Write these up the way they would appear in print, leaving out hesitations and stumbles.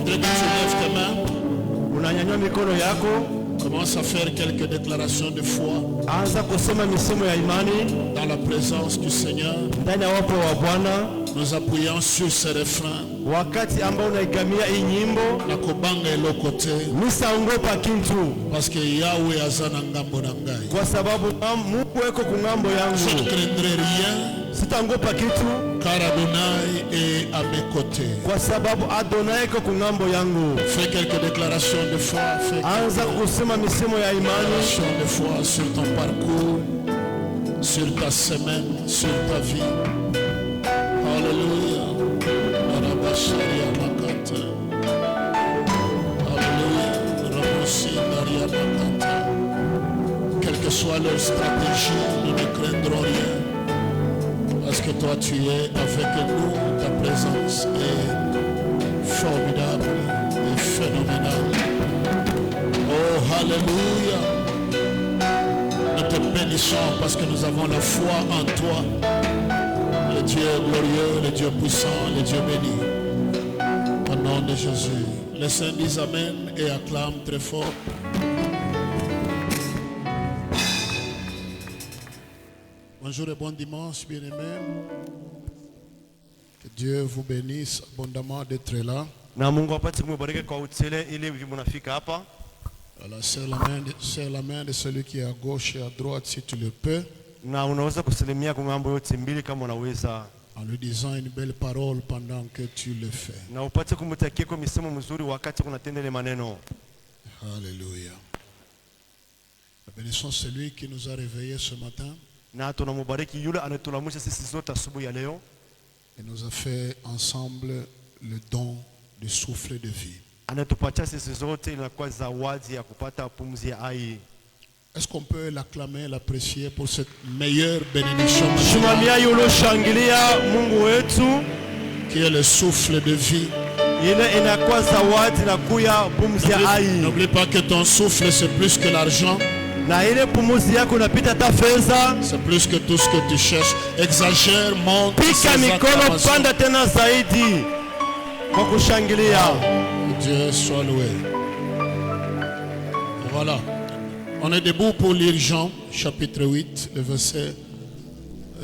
voudrais que tu lèves tes mains. Unanyanyua mikono yako. Commence à faire quelques déclarations de foi. Anza kusema misemo ya imani. Dans la présence du Seigneur. Ndani ya uwepo wa Bwana. Nous appuyons sur ce refrain. Wakati ambao unaigamia hii nyimbo. Na kobanga elokote. Nisaogopa kitu. Parce que Yahweh azana ngambo na ngai. Kwa sababu Mungu yuko kungambo yangu. Je ne craindrai rien. Sitaogopa kitu. Car Adonai est à mes côtés. Kwa sababu Adonai yuko kungambo yangu. Fais quelques déclarations de foi. Anza kusema misemo ya imani. Déclarations de foi sur ton parcours, sur ta semaine, sur ta vie. Alléluia. Alléluia. Quelle que soit leur stratégie, nous ne craindrons rien. Parce que toi tu es avec nous, ta présence est formidable et phénoménale. Oh, Alléluia. Nous te bénissons parce que nous avons la foi en toi. Le Dieu glorieux, le Dieu puissant, le Dieu béni. Au nom de Jésus. Les saints disent Amen et acclament très fort. Bonjour et bon dimanche, bien-aimés. Que Dieu vous bénisse abondamment d'être là. Na Mungu apate kubariki kwa utele ili mnafika hapa. Alors, serre la main de celui qui est à gauche et à droite si tu le peux. Na unaweza kusalimia kwa ngambo yote mbili kama unaweza. En lui disant une belle parole pendant que tu le fais. Na upate kumtakia kwa misemo mzuri wakati unatenda ile maneno. Alléluia. Nous bénissons celui qui nous a réveillés ce matin. Na tunamubariki yule anatulamusha sisi zote asubuhi ya leo. Et nous a fait ensemble le don du souffle de vie. Anatupatia sisi zote inakuwa zawadi ya kupata pumzi ya hai. Est-ce qu'on peut l'acclamer, l'apprécier pour cette meilleure bénédiction qui est le souffle de vie? N'oublie pas que ton souffle c'est plus que l'argent. C'est plus que tout ce que tu cherches. Exagère, monte. Dieu soit loué. Voilà. On est debout pour lire Jean, chapitre 8, le verset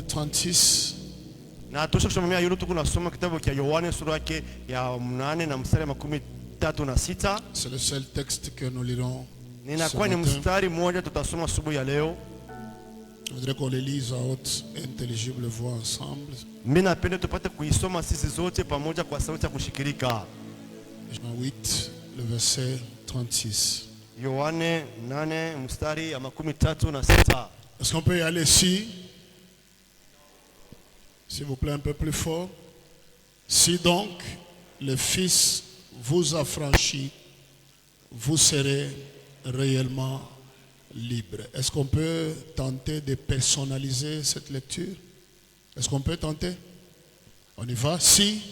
36. C'est le seul texte que nous lirons. Je voudrais qu'on les lise à haute et intelligible voix ensemble. Jean 8, le verset 36. Est-ce qu'on peut y aller ici? S'il vous plaît, un peu plus fort. Si donc le Fils vous affranchit, vous serez réellement libre. Est-ce qu'on peut tenter de personnaliser cette lecture? Est-ce qu'on peut tenter? On y va. Si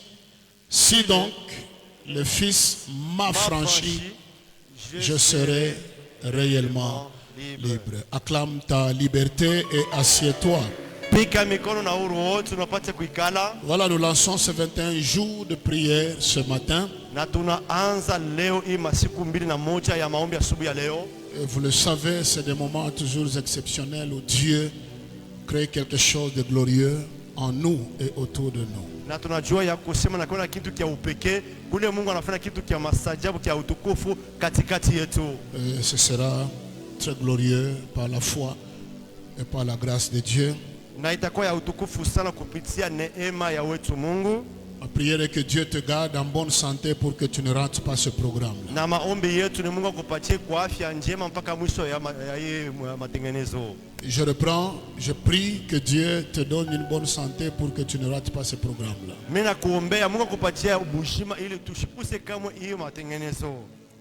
donc le Fils m'affranchit, je serai réellement libre. Acclame ta liberté et assieds-toi. Voilà, nous lançons ces 21 jours de prière ce matin. Et vous le savez, c'est des moments toujours exceptionnels où Dieu crée quelque chose de glorieux en nous et autour de nous. Et ce sera très glorieux par la foi et par la grâce de Dieu. Ma prière est que Dieu te garde en bonne santé pour que tu ne rates pas ce programme-là. Je reprends, je prie que Dieu te donne une bonne santé pour que tu ne rates pas ce programme-là.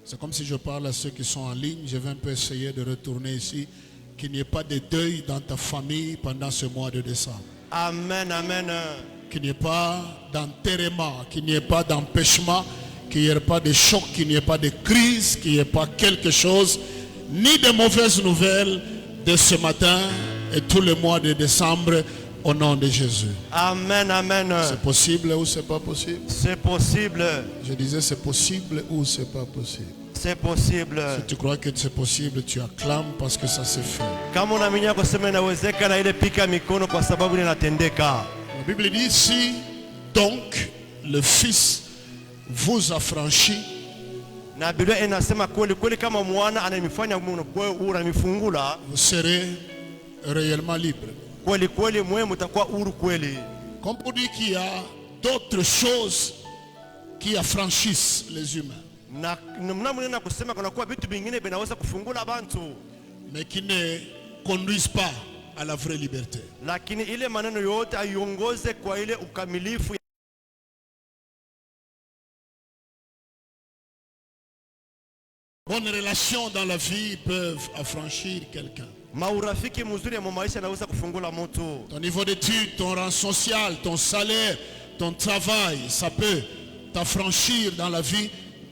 C'est comme si je parle à ceux qui sont en ligne. Je vais un peu essayer de retourner ici. Qu'il n'y ait pas de deuil dans ta famille pendant ce mois de décembre. Amen, amen. Qu'il n'y ait pas d'enterrement, qu'il n'y ait pas d'empêchement, qu'il n'y ait pas de choc, qu'il n'y ait pas de crise, qu'il n'y ait pas quelque chose, ni de mauvaises nouvelles de ce matin et tout le mois de décembre. au nom de Jésus. Amen, amen. C'est possible ou c'est pas possible? C'est possible. Je disais c'est possible ou c'est pas possible. C'est possible. Si tu crois que c'est possible, tu acclames parce que ça s'est fait. Kama unaamini kusema inawezekana, ile pika mikono kwa sababu inatendeka. La Bible dit si donc le Fils vous affranchit, Na Biblia inasema kweli kweli, kama mwana anamifanya unamifungula, vous serez réellement libre. kweli kweli mwe mtakuwa huru kweli. Comme pour dire qu'il y a d'autres choses qui affranchissent les humains, Na mnamwona kusema kuna kuwa vitu vingine vinaweza kufungula bantu, mais qui ne conduisent pas à la vraie liberté. lakini ile maneno yote aiongoze kwa ile ukamilifu. Bonnes relations dans la vie peuvent affranchir quelqu'un. Maurafiki mzuri ya maisha yanaweza kufungula mtu. Ton niveau d'études, ton rang social, ton salaire, ton travail, ça peut t'affranchir dans la vie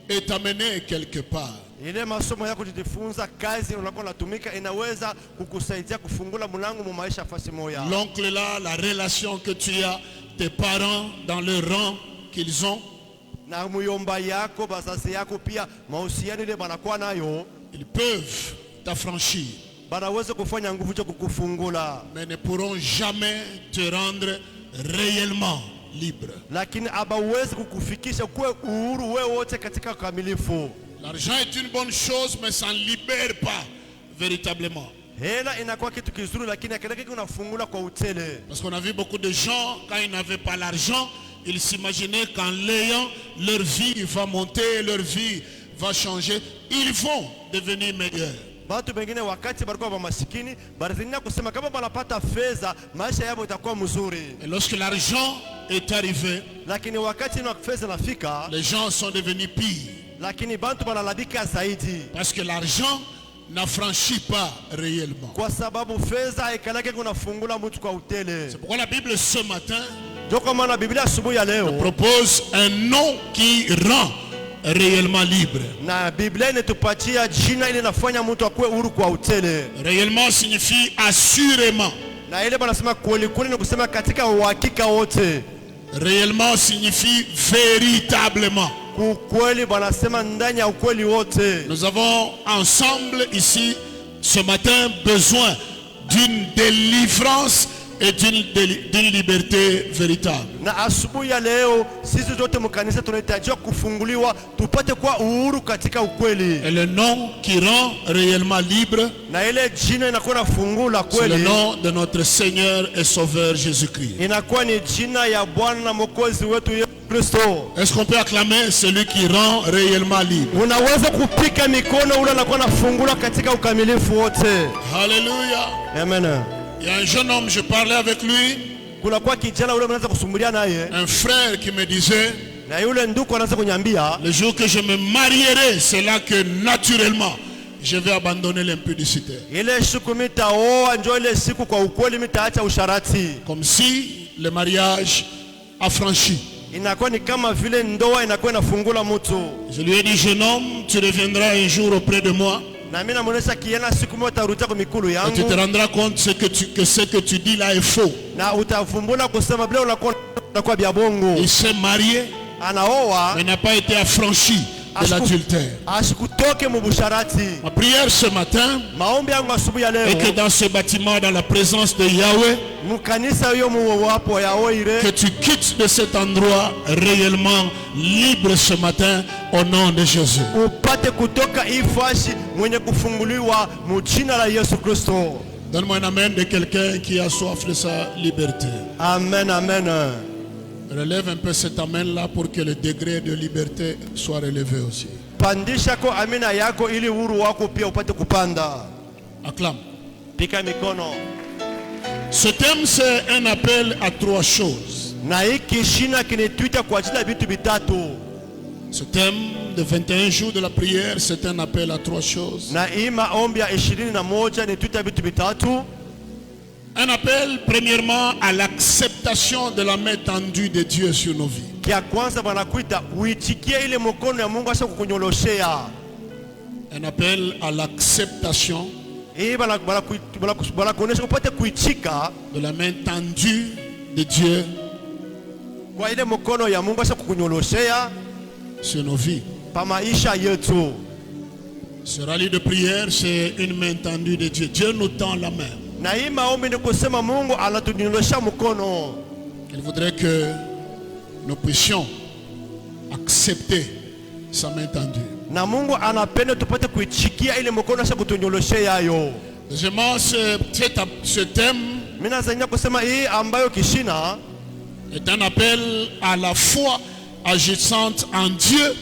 et t'amener quelque part. Ile masomo yako kujifunza, kazi unakuwa unatumika, inaweza kukusaidia kufungula mlango mu maisha fasi moya. L'oncle là, la relation que tu as, tes parents dans le rang qu'ils ont, Na muyomba yako, bazazi yako pia mahusiano ile banakuwa nayo, ils peuvent t'affranchir, banaweza kufanya nguvu za kukufungula, mais ne pourront jamais te rendre réellement libre. lakini abawezi kukufikisha kuwe uhuru wewe wote katika ukamilifu. L'argent est une bonne chose, mais ça ne libère pas véritablement. Hela inakuwa kitu kizuri, lakini akileke kunafungula kwa utele. Parce qu'on a vu beaucoup de gens, quand ils n'avaient pas l'argent, ils s'imaginaient qu'en l'ayant, leur vie va monter, leur vie va changer. Ils vont devenir meilleurs. Batu bengine wakati barikuwa ba masikini, barizania kusema kama banapata fedha, maisha yao itakuwa mzuri. Et lorsque l'argent est arrivé, Lakini wakati ina fedha nafika, les gens sont devenus pires. lakini bantu banalabika zaidi. Parce que l'argent n'affranchit pas réellement. Kwa sababu fedha ikalake kunafungula mtu kwa utele. C'est pourquoi la Bible ce matin Ndio kwa maana Biblia asubuhi ya leo propose un nom qui rend réellement libre. na Biblia inatupatia jina ile inafanya mtu akuwe huru kwa utele. Réellement signifie assurément. Na ile banasema kweli kweli ni kusema katika uhakika wote. Réellement signifie véritablement. Ukweli banasema ndani ya ukweli wote. Nous avons ensemble ici ce matin besoin d'une délivrance et d'une liberté véritable. Na asubuhi ya leo sisi zote mkanisa tunahitaji kufunguliwa tupate kuwa uhuru katika ukweli. Et le nom qui rend réellement libre, Na ile jina inakuwa nafungula c'est le kweli. nom de notre Seigneur et Sauveur Jésus-Christ. Inakuwa ni jina ya Bwana na Mwokozi wetu Yesu Kristo. Est-ce qu'on peut acclamer celui qui rend réellement libre? Unaweza kupika mikono ule anakuwa nafungula katika ukamilifu wote. Alléluia. Amen. Il y a un jeune homme, je parlais avec lui, Kuna kwa kijana ule mnaanza kusumbulia naye, un frère qui me disait, na yule ndugu anaanza kunyambia, le jour que je me marierai, c'est là que naturellement je vais abandonner l'impudicité. ile siku mitaoa, njoo ile siku kwa ukweli mitaacha usharati. Comme si le mariage affranchit. Inakuwa ni kama vile ndoa inakuwa inafungula mtu. Je lui ai dit, jeune homme, tu reviendras un jour auprès de moi Na mimi namuonesha kiana siku moja utarudia kwa mikulu et tu te yangu, rendras compte que ce que tu dis là est faux. na utavumbula kusema bila unakuwa bia bongo. Il s'est marié, Anaoa mais n'a pas été affranchi de l'adultère. asikutoke mubusharati. Ma prière ce matin Maombi yangu asubuhi ya est que leo, dans ce bâtiment, dans la présence de Yahweh, mkanisa hiyo muwapo ya oire, que tu quittes de cet endroit réellement libre ce matin au nom de Jésus. upate kutoka ifashi mwenye kufunguliwa mujina la Yesu Kristo. Donne-moi un amen de quelqu'un qui a soif de sa liberté. Amen, amen. Relève un peu cet amen-là pour que le degré de liberté soit relevé aussi. Pandisha ko amina yako ili uhuru wako pia upate kupanda. Acclame. Pika mikono. Ce thème, c'est un appel à trois choses. Na hiki shina kinituita kwa ajili ya vitu vitatu. Ce thème de 21 jours de la prière, c'est un appel à trois choses. Na hii maombi ya 21 nituita vitu vitatu. Un appel, premièrement, à l'acceptation de la main tendue de Dieu sur nos vies. Kia kwanza banakuita uitikie ile mkono ya Mungu asha kukunyoloshea. Un appel à l'acceptation hii banakuonesha upate kuichika de la main tendue de Dieu kwa ile mkono ya Mungu asa kukunyoloshea sur nos vies. pa maisha yetu. Ce rallye de prière, c'est une main tendue de Dieu. Dieu nous tend la main. Na hii maombi ni kusema Mungu anatunyolosha mkono. Il voudrait que nous puissions accepter sa main tendue. Na Mungu anapenda tupate kuichikia ile mkono asa kutunyoloshea yo. Deuxièmement, ce thème Mimi nazania kusema hii ambayo kishina est un appel à la foi agissante en Dieu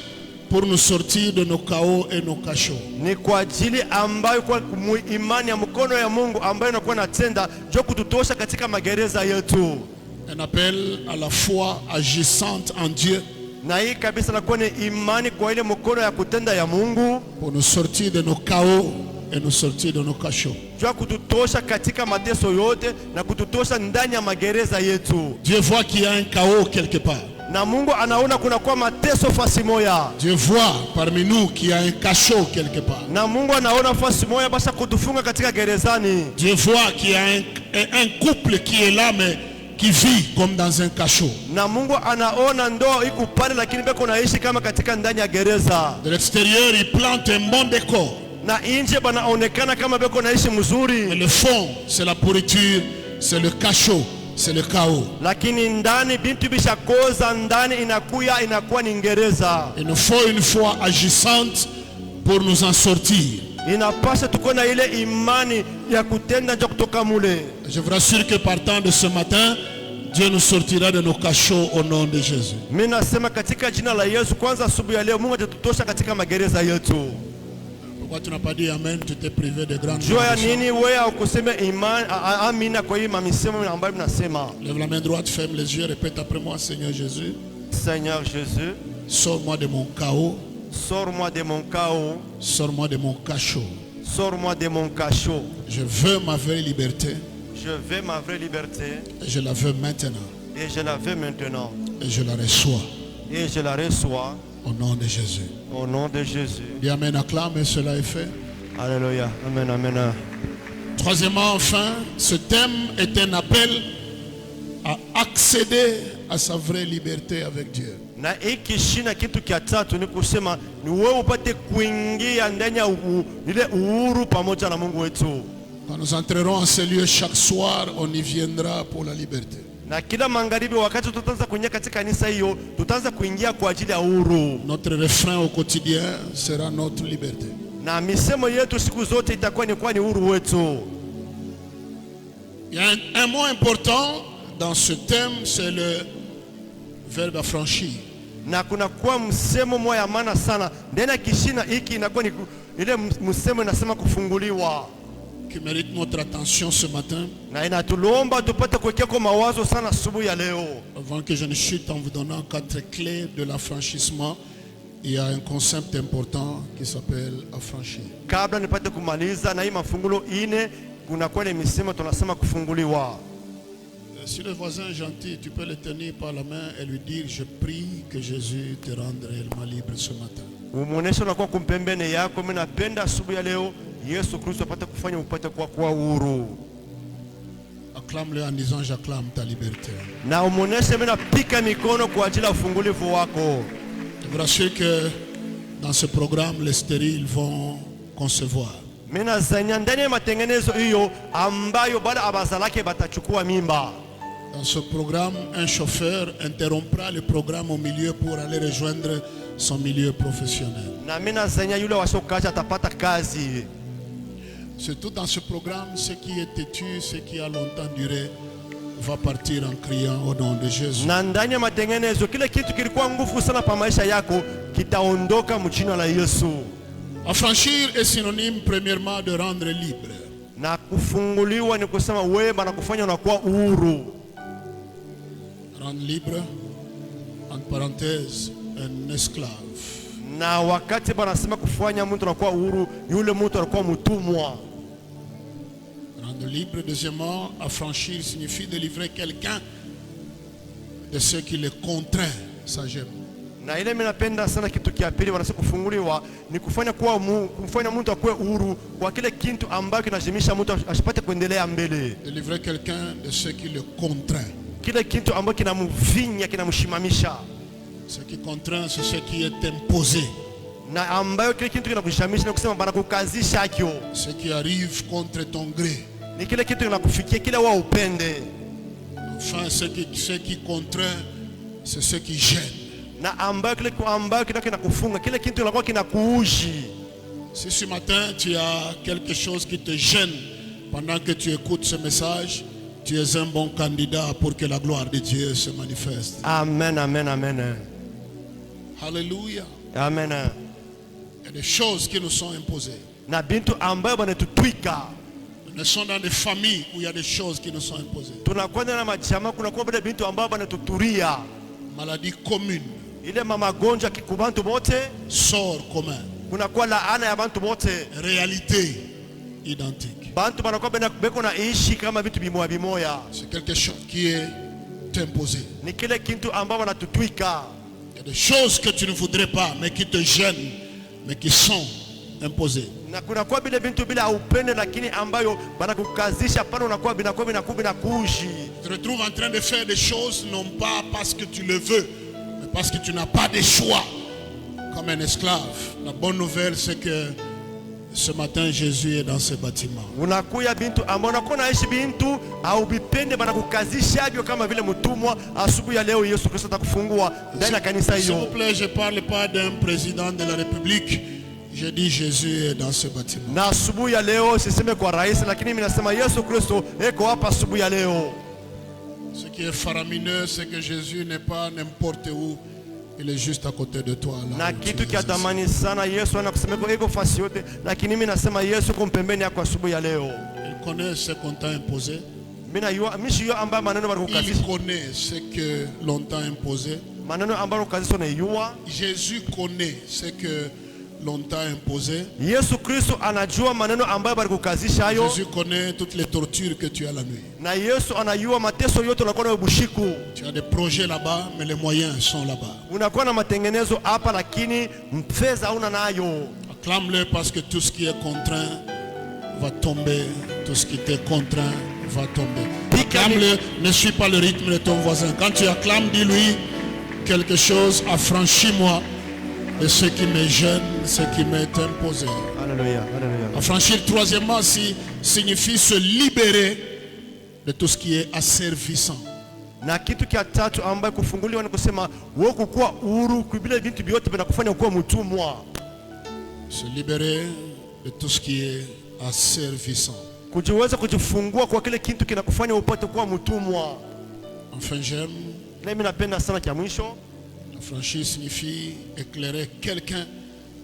pour nous sortir de nos chaos et nos cachots. ni kwa ajili ambayo kwa imani ya mkono ya Mungu ambayo inakuwa natenda jo kututosha katika magereza yetu. Un appel à la foi agissante en Dieu Na hii kabisa nakuwa ni imani kwa ile mkono ya kutenda ya Mungu pour nous sortir de nos chaos et nous sortir de nos cachots. jo kututosha katika mateso yote na kututosha ndani ya magereza yetu. Dieu voit qu'il y a un chaos quelque part. Na Mungu anaona kuna kwa mateso fasi moya. Dieu voit parmi nous qu'il y a un cachot quelque part. Na Mungu anaona fasi moya basa kutufunga katika gerezani. Dieu voit qu'il y a un couple qui est là mais qui vit comme dans un cachot. Na Mungu anaona ndoa iko pale lakini beko naishi kama katika ndani ya gereza. De l'extérieur, il plante un bon décor. Na nje banaonekana kama beko naishi Mais mzuri. le fond, c'est la pourriture, c'est le cachot, c'est le chaos. Lakini ndani bintu bishakoza ndani inakuwa ni gereza. Il nous faut une foi agissante pour nous en sortir. Inapaswa tuko na ile imani ya kutenda ndio kutoka mule. Je vous rassure que partant de ce matin, Dieu nous sortira de nos cachots au nom de Jésus. Mimi nasema katika jina la Yesu, kwanza asubuhi ya leo Mungu atatutosha katika magereza yetu. Pourquoi tu n'as pas dit Amen? Tu t'es privé de grandes Jua ya bénédictions. nini wewe ukuseme imani amina kwa hii mamisemo ambayo mnasema? Lève la main droite, ferme les yeux, répète après moi, Seigneur Jésus, Seigneur Jésus, sors-moi de mon chaos, sors-moi de mon chaos, sors-moi de mon cachot. sors-moi de mon cachot. Je veux ma vraie liberté Je veux ma vraie liberté et je la veux maintenant et je la veux maintenant et je la reçois et je la reçois au nom de Jésus. au nom de Jésus. Dis Amen, acclame et cela est fait. Alléluia. Amen, amen. Troisièmement, enfin, ce thème est un appel à accéder à sa vraie liberté avec Dieu. Na hiki shina kitu kia tatu ni kusema ni wewe upate kuingia ndani ya ile uhuru pamoja na Mungu wetu. Quand nous entrerons en ces lieux chaque soir, on y viendra pour la liberté. Na kila magharibi wakati tutaanza kuingia katika kanisa hiyo, tutaanza kuingia kwa ajili ya uhuru. Notre refrain au quotidien sera notre liberté. Na misemo yetu siku zote itakuwa ni uhuru wetu. Il y a un mot important dans ce thème, c'est le verbe affranchir. Na kuna kuwa msemo moja ya maana sana ndani ya kishina hiki, inakuwa ni ile msemo inasema kufunguliwa, qui mérite notre attention ce matin. na inatulomba tupate kuwekea kwa mawazo sana asubuhi ya leo. Avant que je ne chute en vous donnant 4 clés de l'affranchissement, il y a un concept important qui s'appelle affranchir. Kabla nipate kumaliza na hii mafungulo ine, kuna kwa ile misemo tunasema kufunguliwa. Si le voisin est gentil, tu peux le tenir par la main et lui dire: je prie que Jésus te rende réellement libre ce matin. Umuonesha unakuwa kumpembene yako, mimi napenda asubuhi ya leo Yesu Kristo apate kufanya upate kwa uhuru. Acclame-le en disant: j'acclame ta liberté. Na umuoneshe mimi napika mikono kwa ajili ya ufungulivu wako. Je vous rassure que dans ce programme, les stériles vont concevoir. Mimi nazania ndani ya matengenezo hiyo ambayo baada abazalake batachukua mimba. Dans ce programme, un chauffeur interrompra le programme au milieu pour aller rejoindre son milieu professionnel. Na mimi nazania yule washokaji atapata kazi. Surtout dans ce programme, ce qui est têtu, ce qui a longtemps duré, va partir en criant au nom de Jésus. Na ndani ya matengenezo kile kitu kilikuwa nguvu sana pa maisha yako kitaondoka mjina la Yesu. Affranchir est synonyme premièrement de rendre libre. Na kufunguliwa ni kusema wewe na kufanya unakuwa uhuru. Rendre libre, entre parenthèses, un esclave. Na wakati banasema kufanya mtu anakuwa uhuru, yule mtu anakuwa mtumwa. Rendre libre, deuxièmement, affranchir signifie délivrer quelqu'un de ce qui le contraint. Ça j'aime. Na ile mimi napenda sana kitu kia pili wanasema kufunguliwa ni kufanya kufanya mtu akuwe huru kwa kile kitu ambacho kinajimisha mtu asipate kuendelea mbele. Délivrer quelqu'un de ce qui le contraint. Kile kitu ambacho kinamvinya kinamshimamisha. Ce qui contraint, c'est ce qui est imposé. Na ambayo kile kitu kinakushamisha na kusema bana kukazisha akio. Ce qui arrive contre ton gré. Ni kile kitu kinakufikia kile wewe upende. Enfin, ce qui contraint, c'est ce qui gêne. Na ambayo kinakufunga kile kitu kinakuwa kinakuuji. Si ce matin tu as quelque chose qui te gêne pendant que tu écoutes ce message, tu es un bon candidat pour que la gloire de Dieu se manifeste. Amen, amen, amen. Alléluia. Amen. Il y a des choses qui nous sont imposées. Na bintu ambayo banatutwika. Nous sommes dans des familles où il y a des choses qui nous sont imposées. Tunakwenda na majama kuna kwa bado bintu ambayo banatuturia. Maladie commune. Ile magonjwa kikubantu bote, sort commun. Kuna kwa laana ya bantu bote, réalité identique. Bantu banakuwa beko na ishi kama vitu bimoya bimoya. C'est quelque chose qui est imposé. Ni kile kitu ambacho banatutwika. Il y a des choses que tu ne voudrais pas mais qui te gênent mais qui sont imposées. Na kuna kwa bile bintu bila upende lakini ambayo banakukazisha pale unakuwa binakuji. Tu te retrouves en train de faire des choses non pas parce que tu le veux mais parce que tu n'as pas de choix comme un esclave. La bonne nouvelle c'est que ce matin Jésus est dans ce bâtiment. Unakuya bintu ambayo unakuwa naishi bintu au bipende banakukazisha hivyo kama vile mtumwa. Asubuhi ya leo Yesu Kristo atakufungua ndani ya kanisa hiyo. S'il vous plaît, je parle pas d'un président de la République. Je dis Jésus est dans ce bâtiment. Na asubuhi ya leo siseme kwa rais lakini mimi nasema Yesu Kristo eko hapa asubuhi ya leo. Ce qui est faramineux c'est que Jésus n'est pas n'importe où. Il est juste à côté de toi là. Na kitu kia tamani sana Yesu anakusema eko fasi yote lakini mimi nasema Yesu kumpembeni yako asubuhi ya leo. Il connaît ce qu'on t'a imposé. Il connaît ce que l'on t'a imposé. Jésus connaît ce que l'on t'a imposé. Yesu Kristo anajua maneno ambayo balikukazisha hayo. Jésus connaît toutes les tortures que tu as la nuit. Na Yesu anajua mateso yote unakuwa na bushiku. Tu as des projets là-bas mais les moyens sont là-bas. Unakuwa na matengenezo hapa lakini fedha huna nayo. Acclame-le parce que tout ce qui est contraint va tomber, tout ce qui t'est contraint va tomber. Acclame-le, ne suis pas le rythme de ton voisin. Quand tu acclames, dis-lui quelque chose, affranchis-moi de ce qui me gêne, ce qui m'est imposé. Alléluia, alléluia. Affranchir, troisièmement, signifie se libérer de tout ce qui est asservissant. Na kitu kia tatu ambaye kufunguliwa ni kusema wewe kukuwa huru kubila vitu vyote vinakufanya kuwa mtumwa. Se libérer de tout ce qui est asservissant. Kujiweza kujifungua kwa kile kitu kinakufanya upate kuwa mtumwa. Enfin, j'aime. Na mimi napenda sana kia mwisho. Affranchir signifie éclairer quelqu'un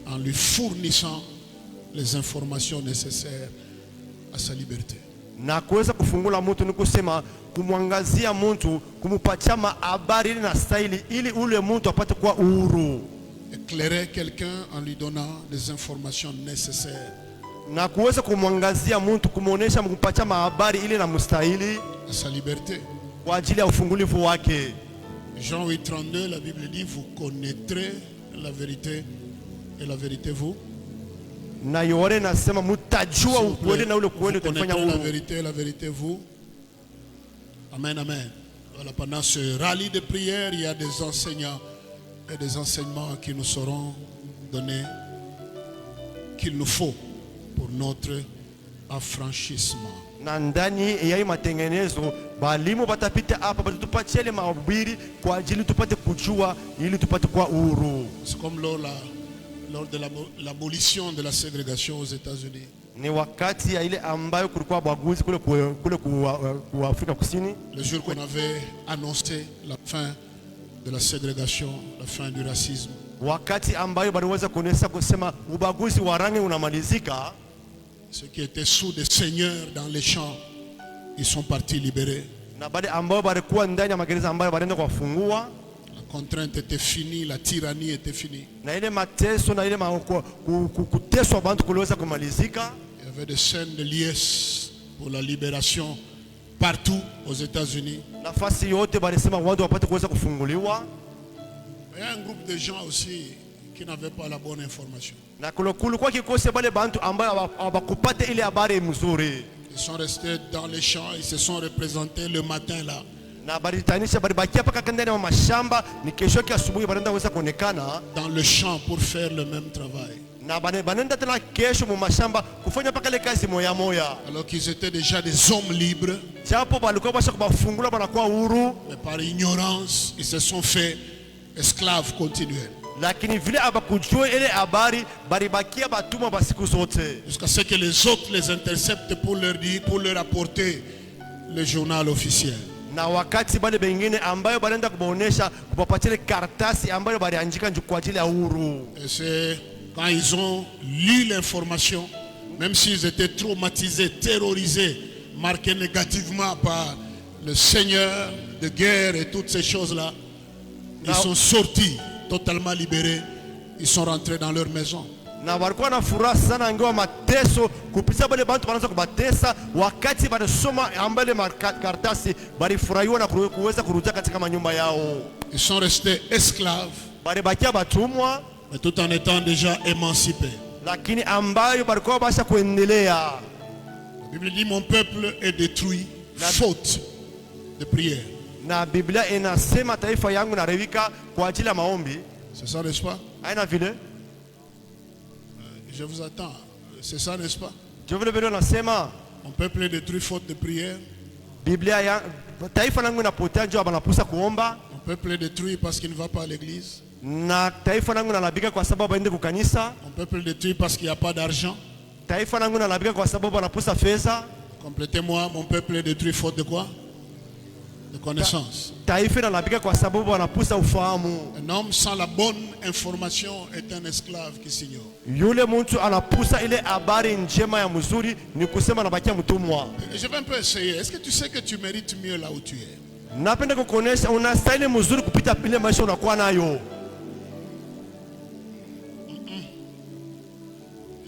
en lui fournissant les informations nécessaires à sa liberté. Na kuweza kufungula mtu ni kusema kumwangazia mtu, kumupatia habari na style ili ule mtu apate kuwa uhuru. Éclairer quelqu'un en lui donnant des informations nécessaires. Na kuweza kumwangazia mtu, kumuonesha, kumpatia habari ile na mstahili à sa liberté. Kwa ajili ya ufungulivu wake. Jean 8:32, la Bible dit vous connaîtrez la vérité et la vérité vous. Na Yohana nasema mtajua ukweli na ule ukweli utafanya huru. La vérité et la vérité vous. Amen, amen. Voilà, pendant ce rallye de prière, il y a des enseignants et des enseignements qui nous seront donnés, qu'il nous faut pour notre affranchissement. Na ndani ya hii matengenezo balimu batapita hapa batupatie ile mahubiri kwa ajili tupate kujua ili tupate kuwa huru. C'est comme lors de l'abolition de la ségrégation aux États-Unis. Ni wakati ya ile ambayo kulikuwa baguzi kule kwa Afrika Kusini. Le jour qu'on avait annoncé la fin de la ségrégation, la fin du racisme. Wakati ambayo baliweza kuonesha kusema ubaguzi wa rangi unamalizika. Ceux qui étaient sous des seigneurs dans les champs, ils sont partis libérés. Na baada ambao balikuwa ndani ya magereza ambayo balienda kuwafungua. La contrainte était finie, la tyrannie était finie. Na ile mateso na ile kuteswa bantu kuliweza kumalizika. Il y avait des scènes de liesse pour la libération partout aux États-Unis. Nafasi yote balisema watu wapate kuweza kufunguliwa. Il y a un groupe de gens aussi qui n'avaient pas la bonne information. Na kulikuwa kikosi bale bantu ambao hawakupata ile habari mzuri. Ils sont restés dans les champs, ils se sont représentés le matin là. Na baritanisha baribakia paka ndani ya mashamba, ni kesho yake asubuhi banaenda kuweza kuonekana dans le champ pour faire le même travail. na banaenda tena kesho mu mashamba kufanya paka ile kazi moya moya. Alors qu'ils étaient déjà des hommes libres, Japo balikuwa basha kubafungula banakuwa huru, mais par ignorance, ils se sont fait esclaves continuels. lakini vile abakujua ile habari baribakia batuma basiku zote. Jusqu'à ce que les autres les interceptent pour leur dire, pour leur apporter le journal officiel. Na wakati bale bengine ambayo banaenda kubaonesha kupapatia karatasi ambayo baliandika kwa ajili ya huru. Et c'est quand ils ont lu l'information, même s'ils étaient traumatisés, terrorisés, marqués négativement par le Seigneur de guerre et toutes ces choses-là, ils sont sortis totalement libérés, ils sont rentrés dans leur maison. Na walikuwa na furaha sana ingawa mateso kupitia bale bantu wanaanza kubatesa, wakati banasoma ambale karatasi balifurahiwa na kuweza kurudia katika manyumba yao. Ils sont restés esclaves, Balibakia batumwa, mais tout en étant déjà émancipés. lakini ambayo balikuwa basha kuendelea. La Bible dit mon peuple est détruit faute de prière. Na Biblia inasema taifa yangu narewika kwa ajili ya maombi. C'est ça, n'est-ce pas? Haina vile? Je vous attends. C'est ça, n'est-ce pas? Je vile vile nasema Mon peuple est détruit faute de prière. Biblia ya taifa langu inapotea njoo banapusa kuomba, Mon peuple est détruit parce qu'il ne va pas à l'église. na taifa langu nalabika kwa sababu aende kukanisa. Mon peuple est détruit parce qu'il n'y a pas d'argent. Taifa langu nalabika kwa sababu anapusa fedha. Complétez-moi, mon peuple est détruit faute de quoi? De connaissance. Taifa nalabika kwa sababu anapusa ufahamu. Un homme sans la bonne information est un esclave qui s'ignore. Yule mtu anapusa ile habari njema ya mzuri, ni kusema anabakia mtumwa. Je vais un peu essayer. Est-ce que tu sais que tu mérites mieux là où tu es? Napenda kukuonesha unastahili mzuri kupita ile maisha unakuwa nayo.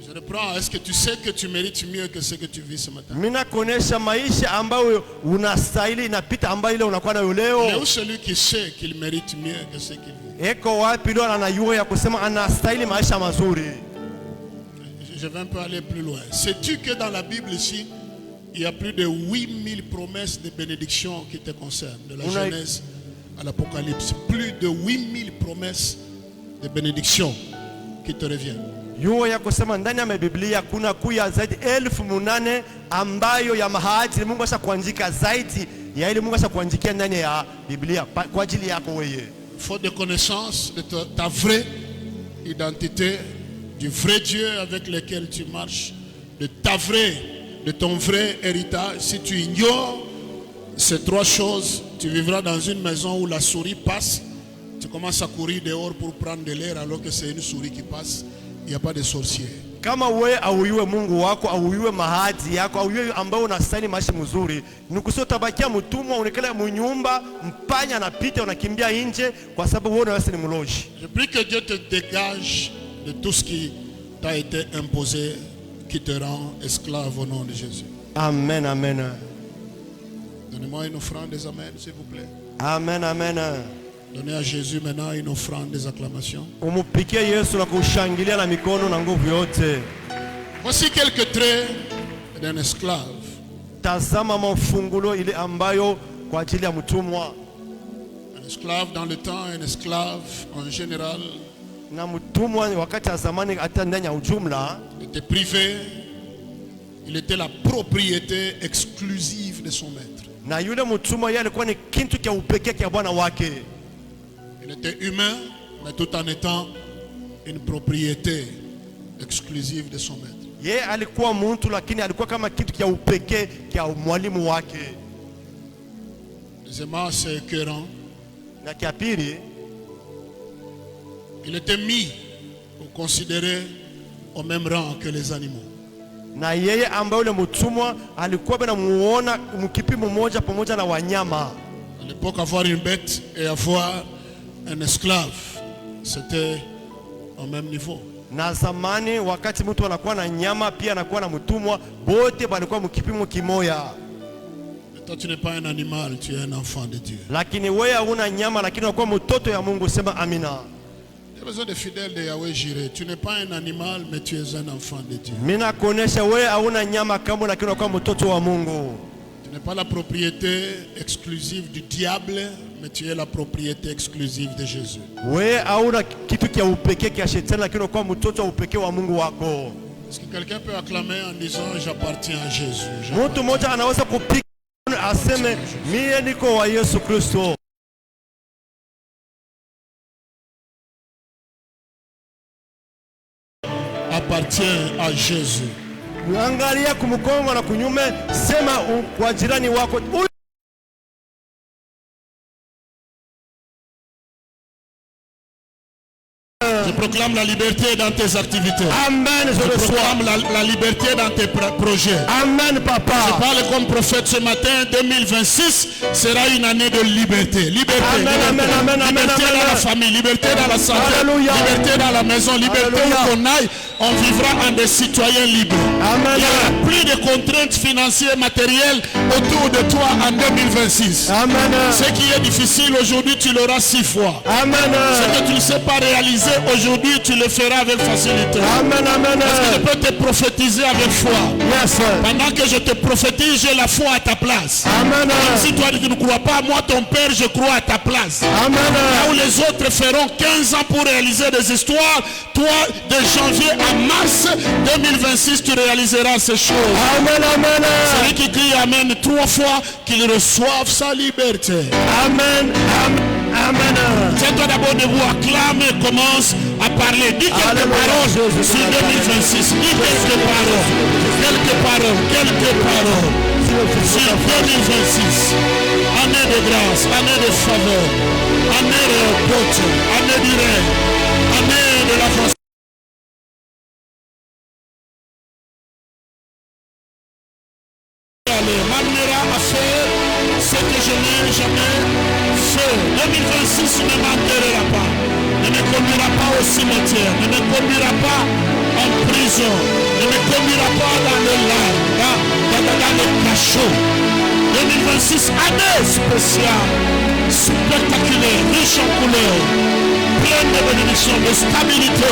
Je reprends. Est-ce que tu sais que tu mérites mieux que ce que tu vis ce matin? Mimi nakuonesha maisha ambayo unastahili inapita ambayo ile unakuwa nayo Mais leo. où celui qui sait qu'il mérite mieux que ce qu'il vit? Eko wapi leo anayua ya kusema anastahili maisha mazuri? Je vais un peu aller plus loin. Sais-tu que dans la Bible ici, il y a plus de 8000 promesses de bénédiction qui te concernent, de la Genèse à l'Apocalypse. Plus de 8000 promesses de bénédiction qui te reviennent. Yuo ya kusema ndani ya Biblia kuna kuya zaidi 1800 ambayo ya mahadi Mungu ashakuandika zaidi ya ile Mungu ashakuandikia ndani ya Biblia kwa ajili yako wewe. Faute de connaissance de ta vraie identité, du vrai Dieu avec lequel tu marches, de ton vrai héritage. Si tu ignores ces trois choses, tu vivras dans une maison où la souris passe. Tu commences à courir dehors pour prendre de l'air alors que c'est une souris qui passe. Il n'y a pas de sorcier. Kama wewe auiwe Mungu wako, auiwe mahadi yako, auiwe ambao unastahili maisha mzuri, nukuso tabakia mtumwa unekala munyumba, mpanya anapita unakimbia nje kwa sababu wewe unaweza ni mloji. Je prie que Dieu te dégage de tout ce qui t'a été imposé, qui te rend esclave au nom de Jésus. Amen, amen. Donnez-moi une offrande des amens, s'il vous plaît. Amen, amen. Donnez à Jésus maintenant une offrande des acclamations. Umupikie Yesu na kushangilia na mikono na nguvu yote. Voici quelques traits d'un esclave. Tazama mafungulo ile ambayo kwa ajili ya mtumwa. Un esclave dans le temps, un esclave en général, Na mtumwa wakati wa zamani hata ndani ya ujumla était privé. Il était la propriété exclusive de son maître. na yule mtumwa yeye alikuwa ni kitu cha upekee cha bwana wake. Il était humain, mais tout en étant une propriété exclusive de son maître. Yeye alikuwa mtu lakini alikuwa kama kitu cha upekee cha mwalimu wake. Deuxièmement, c'est écœurant. Na kia pili, Il était mis ou considéré au même rang que les animaux. na yeye ambaye yule mtumwa alikuwa bana muona mkipimo mmoja pamoja na wanyama. À l'époque, avoir une bête et avoir un esclave, c'était au même niveau. Na zamani wakati mtu anakuwa na nyama pia anakuwa na mtumwa, bote balikuwa mkipimo kimoya. De Toi, tu n'es pas un animal, tu es un enfant de Dieu. Lakini wewe hauna nyama, lakini unakuwa mtoto ya Mungu. Sema amina. Tu as besoin de fidèles de Yahweh Jireh. Tu n'es pas un animal, mais tu es un enfant de Dieu. Mina kuonesha wewe hauna nyama kama, lakini unakuwa mtoto wa Mungu. Tu n'es pas la propriété exclusive du diable, mais tu es la propriété exclusive de Jésus. Wewe hauna kitu kia upekee kia shetani, lakini unakuwa mtoto wa upekee wa Mungu wako. Est-ce que quelqu'un peut acclamer en disant j'appartiens à Jésus? Mtu mmoja anaweza kupiga aseme mie niko wa Yesu Kristo. Appartient à Jésus. Angalia kumkongo na kunyume, sema kwa jirani wako. Je proclame la liberté dans tes activités. Amen, je Je reçois. proclame la liberté dans tes projets. Amen, papa. Je parle comme prophète ce matin. 2026 sera une année de liberté. Liberté, Amen, liberté. amen, amen, amen, Liberté amen. dans la famille, liberté dans la santé, Alléluia. liberté dans la maison, liberté Alléluia. où qu'on aille. On vivra en des citoyens libres. Amen. Il n'y aura plus de contraintes financières, matérielles autour de toi en 2026. Amen. Ce qui est difficile aujourd'hui, tu l'auras 6 fois. Amen. Ce que tu ne sais pas réaliser aujourd'hui, tu le feras avec facilité. Amen, amen. Est-ce que je peux te prophétiser avec foi? Yes. Pendant que je te prophétise, j'ai la foi à ta place. Amen. Même si toi tu ne crois pas, moi ton père, je crois à ta place. Amen. Là où les autres feront 15 ans pour réaliser des histoires, toi de janvier à mars 2026 tu réaliseras ces choses. Amen, amen. Celui qui crie Amen 3 fois, qu'il reçoive sa liberté. Amen, amen, amen. Tiens-toi d'abord debout, acclame et commence à parler. Dis quelques Alléluia. paroles Jésus. sur 2026. Dis quelques paroles. Quelques paroles. Quelques paroles. Sur 2026. Année de grâce, année de faveur, année de beauté, année du règne, année de la force. M'amènera à faire ce que je n'ai jamais fait. 2026 ne m'enterrera pas, ne me conduira pas au cimetière, ne me conduira pas en prison, ne me conduira pas dans le lac, dans le cachot. 2026, année spéciale, spectaculaire, riche en couleurs, pleine de bénédictions, de stabilité.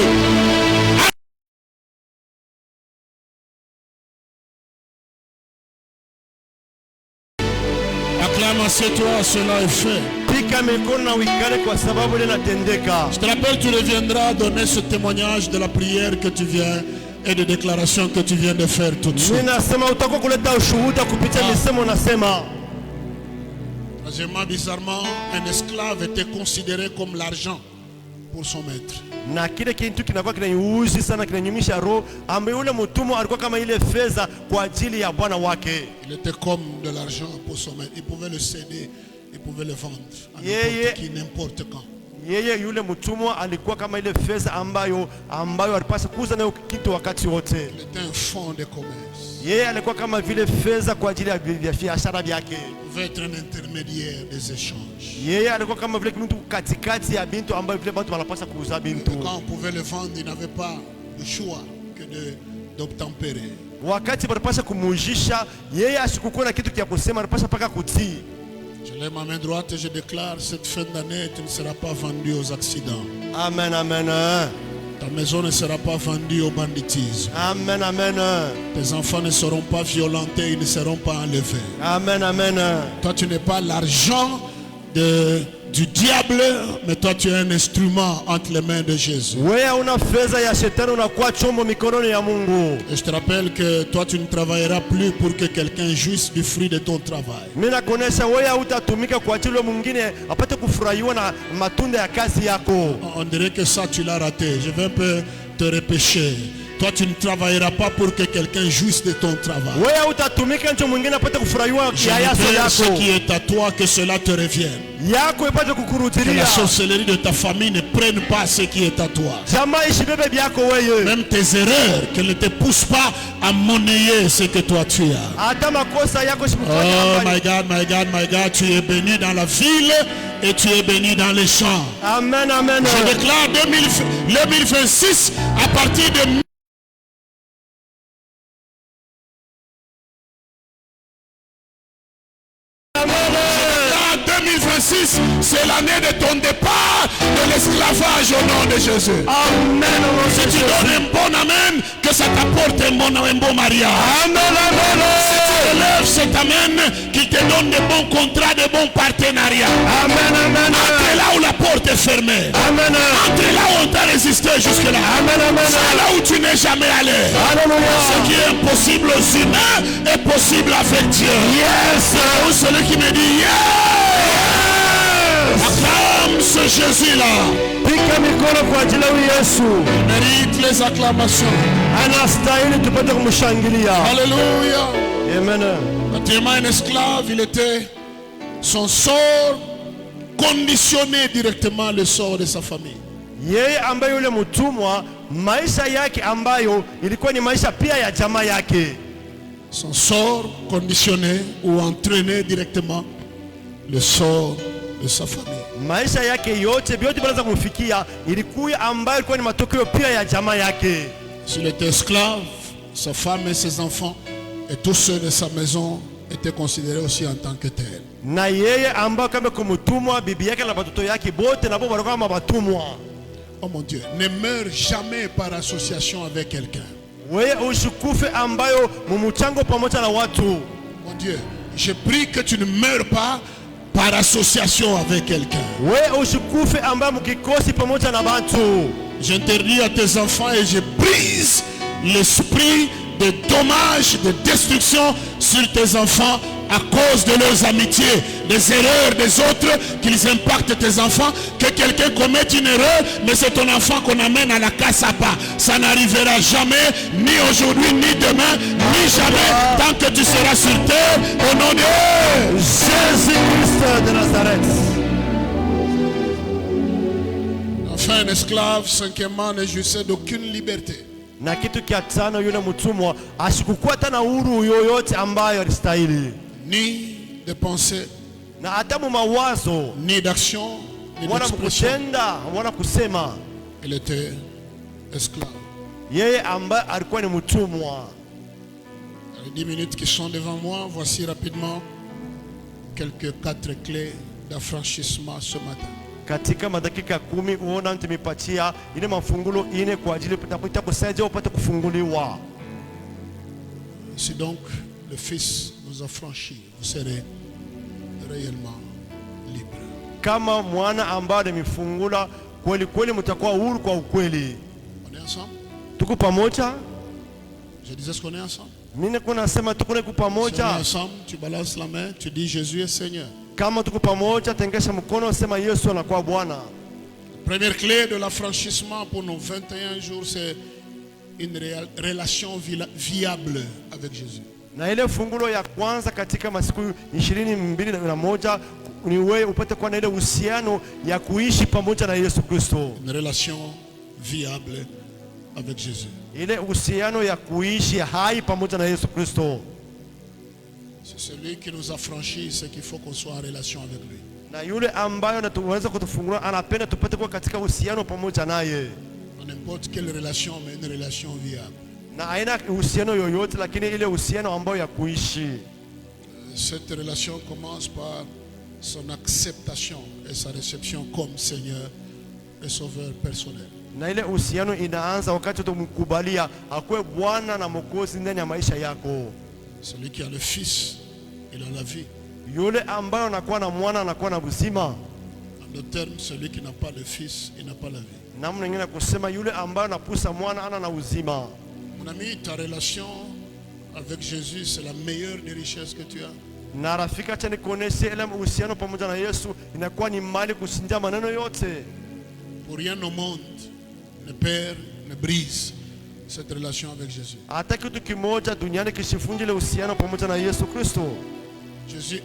Acclame, assieds-toi, cela est fait. Pika mikono na uikale kwa sababu ile inatendeka. Je te rappelle, tu reviendras donner ce témoignage de la prière que tu viens et de déclaration que tu viens de faire tout de suite. Ninasema utakuwa kuleta ushuhuda kupitia misemo nasema. Troisièmement, bizarrement, un esclave était considéré comme l'argent pour son maître. Na kile kitu kinakuwa kinaiuzi sana, kinanyumisha roho, ambaye yule mtumwa alikuwa kama ile fedha kwa ajili ya bwana wake. Il était comme de l'argent pour son maître. Il pouvait le céder, il pouvait le vendre à Yeah, n'importe yeah. qui, n'importe quand. Yeye yule mtumwa alikuwa kama ile fedha ambayo alipaswa kuuza nayo kitu wakati wote. Il était un fonds de commerce. Yeye alikuwa kama vile fedha kwa ajili ya biashara vyake. Il pouvait être un intermédiaire des échanges. Yeye alikuwa kama vile mtu katikati ya bintu ambayo vile watu wanapaswa kuuza bintu. Et quand on pouvait le vendre, il n'avait pas le choix que d'obtempérer. Wakati wanapaswa kumujisha, yeye asikukuwa na kitu kia kusema, anapaswa paka kutii. Je lève ma main droite et je déclare cette fin d'année, tu ne seras pas vendu aux accidents. Amen, amen. Ta maison ne sera pas vendue au banditisme. Amen, amen. Tes enfants ne seront pas violentés, ils ne seront pas enlevés. Amen, amen. Toi, tu n'es pas l'argent du diable, mais toi, tu es un instrument entre les mains de Jésus. Wewe una fedha ya shetani, unakuwa chombo mikononi ya Mungu. Et je te rappelle que toi, tu ne travailleras plus pour que quelqu'un jouisse du fruit de ton travail. Mimi nakuonesha wewe hutatumika kwa ajili ya mwingine apate kufurahiwa na matunda ya kazi yako. On dirait que ça, tu l'as raté. Je vais un peu te repêcher. Toi, tu ne travailleras pas pour que quelqu'un jouisse de ton travail. Wewe hutatumika nje mwingine apate kufurahiwa Je ya yaso veux ce yako. qui est à toi, que cela te revienne. Yako ipate Que kukurudilia. la sorcellerie de ta famille ne prenne pas ce qui est à toi. Jamaa ishibebe byako wewe. Même tes erreurs, qu'elles ne te poussent pas à monnayer ce que toi tu as. Hata makosa yako shibutwa. Oh my God, my God, my God, tu es béni dans la ville et tu es béni dans les champs. Amen, amen. Je déclare 2026 à partir de 2026, c'est l'année de ton départ de l'esclavage au nom de Jésus. Amen. Si tu donnes un bon amen, que ça t'apporte un bon mariage. Amen, amen. Si tu relèves cet amen, qu'il te donne de bons contrats, de bons partenariats. Amen, amen. Entre là où la porte est fermée. Amen. Entre là où on t'a résisté jusque-là. Amen, amen. C'est là où tu n'es jamais allé. Alléluia. Ce qui est impossible aux humains est possible avec Dieu. Yes. Ou celui qui me dit yes. Acclame ce Jésus-là. Pika mikono kwa ajili ya Yesu. Il mérite les acclamations. Anastahili tupate kumshangilia. Alléluia. Amen. Naturellement, un esclave, il était son sort conditionné directement le sort de sa famille. Yeye ambaye yule mtumwa, maisha yake ambayo ilikuwa ni maisha pia ya jamaa yake. Son sort conditionné ou entraîné directement le sort de sa famille. Maisha yake yote vyote vinaweza kumfikia, ilikuwa ambayo ilikuwa ni matokeo pia ya jamaa yake. S'il était esclave, sa femme et ses enfants et tous ceux de sa maison étaient considérés aussi en tant que tels. Na yeye ambaye kama kumtumwa, bibi yake na watoto yake bote nabo walikuwa kama watumwa. Oh mon Dieu, ne meurs jamais par association avec quelqu'un. Wewe ushukufe ambayo mumuchango pamoja na watu. Mon Dieu, je prie que tu ne meurs pas par association avec quelqu'un. Wewe ushukufe ambayo mkikosi pamoja na watu. J'interdis à tes enfants et je brise l'esprit de dommage, de destruction sur tes enfants à cause de leurs amitiés, des erreurs des autres, qu'ils impactent tes enfants, que quelqu'un commette une erreur, mais c'est ton enfant qu'on amène à la cassapa. Ça n'arrivera jamais, ni aujourd'hui, ni demain, ni jamais, tant que tu seras sur terre, au nom de Jésus-Christ de Nazareth. Enfin, un esclave, cinquièmement, ne jouissait d'aucune liberté. Na kitu kia tano, yule mtumwa asikukuwa tena huru yoyote ambayo alistahili, Ni de pensée, na hata mawazo ni d'action, ni wala d'expression. kutenda wala kusema. Il était esclave. Yeye ambaye alikuwa ni mtumwa. Dans les 10 minutes qui sont devant moi, voici rapidement quelques 4 clés d'affranchissement ce matin. Katika madakika 10 uona ntumipatia ile mafungulo ine kwa ajili ya kusaidia upate kufunguliwa. Si donc le Fils vous affranchit, vous serez réellement libre. Kama mwana ambaye amefungula kweli kweli, mtakuwa huru kwa ukweli. On est ensemble? Tuko pamoja? Je disais ce qu'on est ensemble. Mimi niko nasema tuko Si on est pamoja. ensemble, tu balances la main, tu dis Jésus est Seigneur. Kama tuko pamoja, tengesha mkono, sema Yesu anakuwa Bwana. Première clé de l'affranchissement pour nos 21 jours, c'est une relation viable avec Jésus. Na ile fungulo ya kwanza katika masiku 21 ni wewe upate kuwa na ile uhusiano ya kuishi pamoja na Yesu Kristo. Une relation viable avec Jésus. Ile uhusiano ya kuishi hai pamoja na Yesu Kristo. C'est celui qui nous a franchis, c'est qu'il faut qu'on soit en relation avec lui. Na yule ambaye anatuweza kutufungua anapenda tupate kuwa katika uhusiano pamoja naye. N'importe quelle relation, mais une relation viable. Na aina uhusiano yoyote, lakini ile uhusiano ambayo ya kuishi. Cette relation commence par son acceptation et sa réception comme Seigneur et Sauveur personnel. Na ile uhusiano inaanza wakati utamkubalia akuwe Bwana na Mwokozi ndani ya maisha yako. Celui qui a le Fils, il a la vie. Yule ambaye anakuwa na mwana anakuwa na uzima. En d'autres termes, celui qui n'a pas le Fils, il n'a pas la vie. Namna nyingine kusema yule ambaye anapusa mwana ana na uzima. Mon ami, ta relation avec Jésus, c'est la meilleure des richesses que tu as. Na rafiki, acha nikuoneshe ile uhusiano pamoja na Yesu inakuwa ni mali kushindia maneno yote. Pour rien au monde ne perd, ne brise cette relation avec Jésus. Hata kitu kimoja duniani kishifunje ile uhusiano pamoja na Yesu Kristo. Jésus,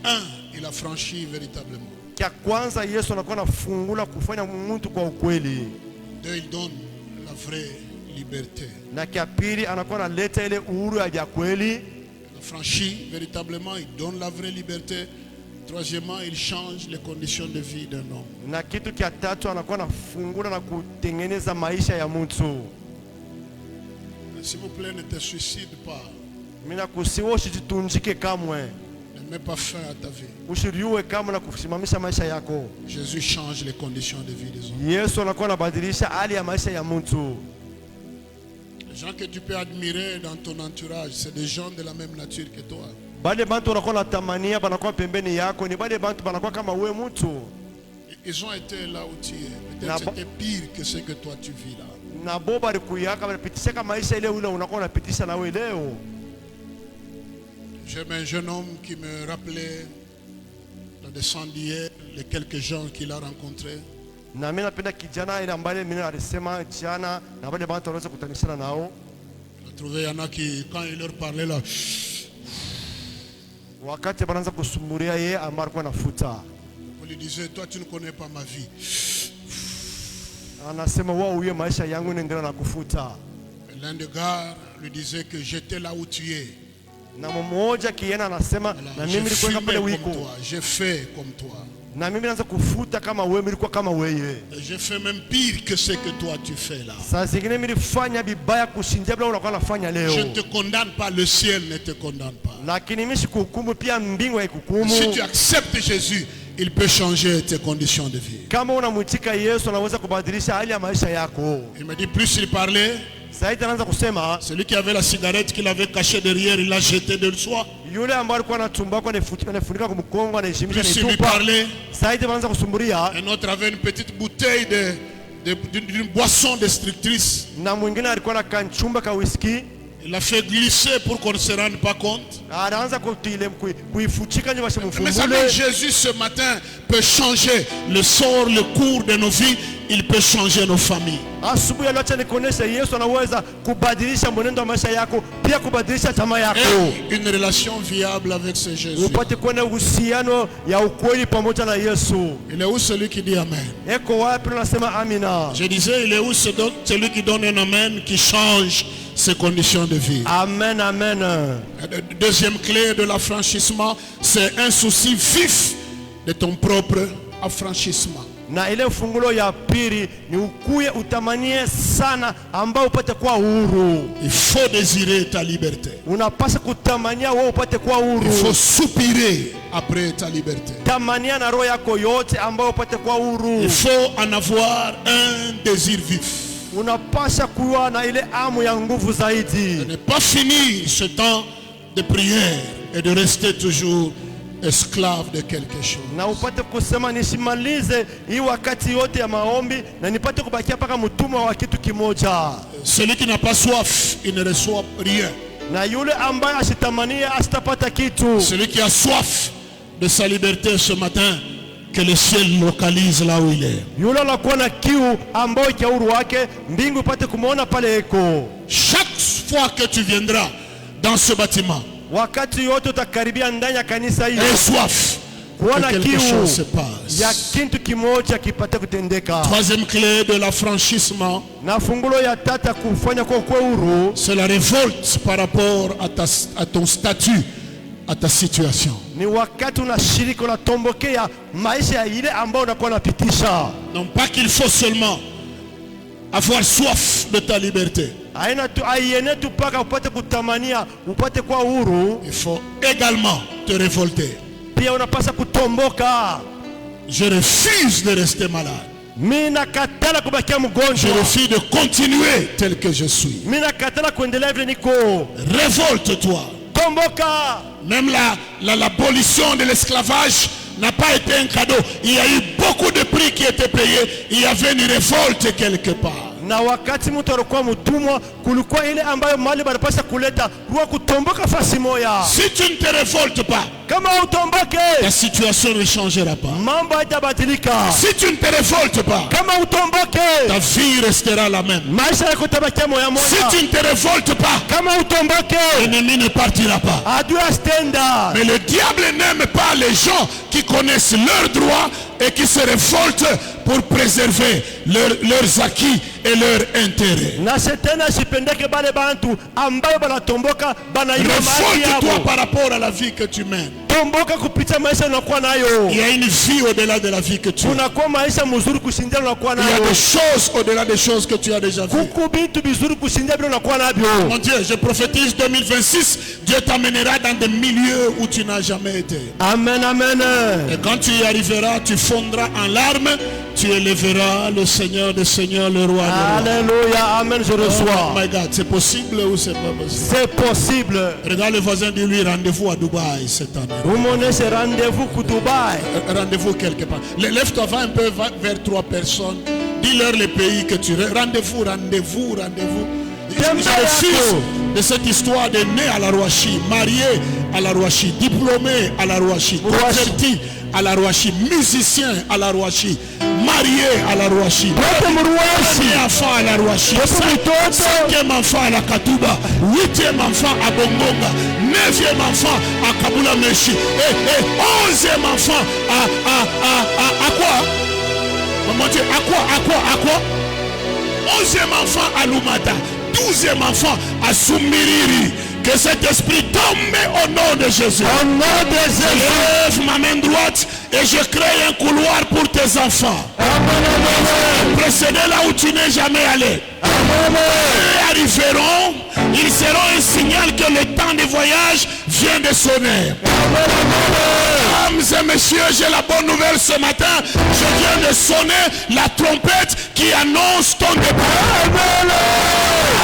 il a franchi véritablement. Kia kwanza Yesu anakuwa anafungula kufanya mtu kwa ukweli. 2, il donne la vraie liberté. Na kia pili anakuwa analeta ile uhuru ya kweli. Il a franchi véritablement, il donne la vraie liberté. Troisièmement, il change les conditions de vie d'un homme. Na kitu kia tatu anakuwa anafungula na kutengeneza maisha ya mtu. S'il vous plaît, ne te suicide pas. Mina kusiwo usijitunjike kamwe. Ne met pas fin à ta vie. Usiriue kama na kusimamisha maisha yako. Jésus change les conditions de vie des hommes. Yesu anakuwa anabadilisha hali ya maisha ya mtu. Les gens que tu peux admirer dans ton entourage, c'est des gens de la même nature que toi. Bale bantu wanakuwa natamania banakuwa pembeni yako ni bale bantu banakuwa kama wewe mtu. Ils ont été là où tu es. Peut-être c'était pire que ce que toi tu vis là. Na boba alikuyaka banapitisha kama maisha ile ule unakuwa unapitisha na wewe leo. J'aime un jeune homme qui me rappelait dans des sons d'hier les quelques gens qu'il a rencontrés. Na mimi napenda kijana ile ambaye mimi alisema jana na wale bantu wanaweza kutanishana nao. On a trouvé il y en a qui quand il leur parlait là, wakati banaanza kusumburia yeye ambaye alikuwa anafuta. on lui disait toi tu ne connais pas ma vie. Anasema wao uye maisha yangu ni ngana na kufuta. L'un des gars lui disait que j'étais là où tu es. Na mmoja kiena anasema na mimi nilikuwa pale wiko. J'ai fait comme toi. Na mimi naanza kufuta kama wewe, nilikuwa kama wewe. J'ai fait même pire que ce que toi tu fais là. Sasa zingine mimi nilifanya bibaya kushindia bila unakuwa unafanya leo. Je ne te condamne pas, le ciel ne te condamne pas. Lakini mimi sikuhukumu, pia mbingu haikuhukumu. Si tu acceptes Jésus, il peut changer tes conditions de vie. Kama unamwitika Yesu anaweza kubadilisha hali ya maisha yako. Il me dit plus il parlait, Saidi anaanza kusema celui qui avait la cigarette qu'il avait cachée derrière, il l'a jetée de soi. Yule ambaye alikuwa anatumba anafunika kwa mkongo anaheshimisha Plus il lui nitupa. parlait, Saidi anaanza kusumburia. un autre avait une petite bouteille d'une boisson destructrice. Na mwingine alikuwa na kanchumba ka whisky. Il l'a fait glisser pour qu'on ne se rende pas compte. Anaanza kuifuchika nyuma Mes amis, Jésus ce matin peut changer le sort, le cours de nos vies. Il peut changer nos familles. Asubuhi acha nikuonesha Yesu anaweza kubadilisha mwenendo wa maisha yako, pia kubadilisha tamaa yako. Une relation viable avec ce Jésus. Upate kuwa na uhusiano ya ukweli pamoja na Yesu. Il est où celui qui dit amen? Eko wapi unasema amina? Je disais, il est où celui qui donne un amen, qui change ses conditions de vie? Amen, amen. Deuxième clé de l'affranchissement, c'est un souci vif de ton propre affranchissement. Na ile fungulo ya pili ni ukuye utamanie sana ambao upate kuwa huru. Il faut désirer ta liberté. Unapaswa kutamania wewe upate kuwa huru. Il faut soupirer après ta liberté. Tamania na roho yako yote ambao upate kuwa huru. Il faut en avoir un désir vif. Unapaswa kuwa na ile amu ya nguvu zaidi. De ne pas finir ce temps de prière et de rester toujours esclave de quelque chose. Na upate kusema nisimalize hii wakati yote ya maombi na nipate kubakia paka mtumwa wa kitu kimoja. Celui qui n'a pas soif, il ne reçoit rien. Na yule ambaye asitamania asitapata kitu. Celui qui a soif de sa liberté ce matin, que le ciel localise là où il est. Yule anakuwa na kiu ambao kia huru wake, mbingu ipate kumuona pale eko. Chaque fois que tu viendras dans ce bâtiment, wakati yote utakaribia ndani ya kanisa hili, aie soif kuona que quelque kiu chose se passe. ya kitu kimoja kipate kutendeka. Troisième clé de l'affranchissement, Na fungulo ya tata kufanya kwa huru, c'est la révolte par rapport à ton statut, à ta situation. ni wakati unashiriki unatombokea maisha ya ile ambao unakuwa unapitisha. Non pas qu'il faut seulement avoir soif de ta liberté. Aina tu aiene tu paka upate kutamania upate kwa huru, Il faut également te révolter. pia unapasa kutomboka. Je refuse de rester malade. Mimi nakatala kubakia Je mgonjwa. refuse de continuer tel que je suis. Mimi nakatala kuendelea vile niko. Révolte-toi. Tomboka. Même l'abolition de l'esclavage n'a pas été un cadeau. Il y a eu beaucoup de prix qui étaient payés. Il y avait une révolte quelque part. Na wakati mtu alikuwa mtumwa, kulikuwa ile ambayo mali barapasha kuleta ruwa kutomboka fasi moya. Si tu ne te révoltes pas, Kama utomboke, ta situation ne changera pas. mambo hayatabadilika. Si tu ne te révoltes pas, Kama utomboke, ta vie restera la même. maisha yako tabakia moya moya. Si tu ne te révoltes pas, Kama utomboke, l'ennemi ne partira pas. adui astenda. Mais le diable n'aime pas les gens qui connaissent leurs droits et qui se révoltent pour préserver leurs acquis et leurs intérêts. Na shetani asipendeke bale bantu ambayo banatomboka banaiba mali Révolte-toi yabo. par rapport à la vie que tu mènes. unatomboka kupitia maisha unakuwa nayo. Il y a une vie au-delà de la vie que tu as. Unakuwa maisha mzuri kushindia unakuwa Il y a nayo. des choses au-delà des choses que tu as déjà vues. Kuko vitu vizuri kushindia vile unakuwa navyo. Mon Dieu, je prophétise 2026, Dieu t'amènera dans des milieux où tu n'as jamais été. Amen, amen. Et quand tu y arriveras, tu fondras en larmes, tu élèveras le Seigneur des Seigneurs, le Roi des Rois. Alléluia, amen, je Oh reçois. my God, c'est possible ou c'est pas possible? C'est possible. Regarde le voisin, dis-lui rendez-vous à Dubaï cette année. Vous m'en ce rendez-vous pour Dubaï. Rendez-vous quelque part. Lève-toi, va un peu vers 3 personnes. Dis-leur les pays que tu... Rendez-vous. Je refuse de cette histoire de né à la Rouachi, marié à la Rouachi, diplômé à la Rouachi, converti à la Rouachi, musicien à la Rouachi, marié à la Rouachi, premier enfant à la Rouachi, 5e enfant à la Katouba, 8e enfant à Bongonga, 9e enfant à Kabula Meshi, et 11e enfant à quoi? Mon Dieu, à quoi? 11e enfant à Lumata, 12e enfant à Soumiriri. Que cet esprit tombe au nom de Jésus. Au nom de Jésus. Je lève ma main droite et je crée un couloir pour tes enfants. Précédez là où tu n'es jamais allé. Ils arriveront, ils seront un signal que le temps de voyage vient de sonner. Mesdames et messieurs, j'ai la bonne nouvelle ce matin. Je viens de sonner la trompette qui annonce ton départ.